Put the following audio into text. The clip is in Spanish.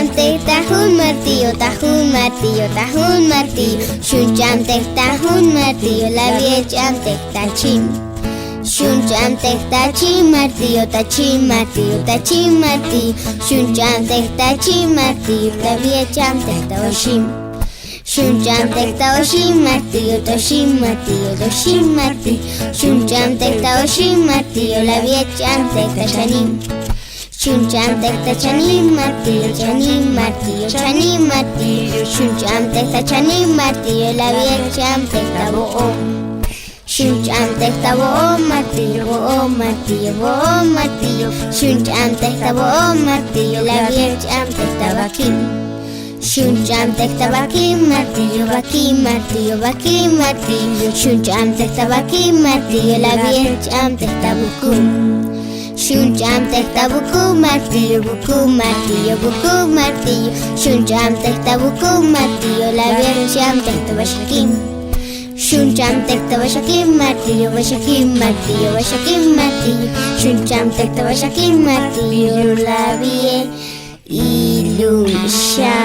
Shunchamtek tahun martillo, tahun martillo. Shunchamtek tahun martillo, la viechamtek tachim. Shunchamtek tachim martillo, tachim martillo. Shunchamtek tachim martillo, la viechamtek tawashim. Shunchamtek tawashim martillo, toshim martillo. Shunchamtek tawashim martillo, la viechamtek tachanim. Shunchamtek tachanim martillo, chanim martillo. Shunchamtek tachanim martillo, la viechamtek taboom. Shunchamtek taboom martillo. Shunchamtek taboom martillo, la viechamtek tabakim. Shunchamtek tabakim martillo, bakim martillo. Shunchamtek tabakim martillo, la viechamtek tabukum. Shunchamtek tabukum martillo, bukum martillo. Shunchamtek tabukum martillo, la viechamtek tabashakim. Shunchamtek tabashakim martillo, bashakim martillo. Shunchamtek tabashakim martillo, la vie ilusha.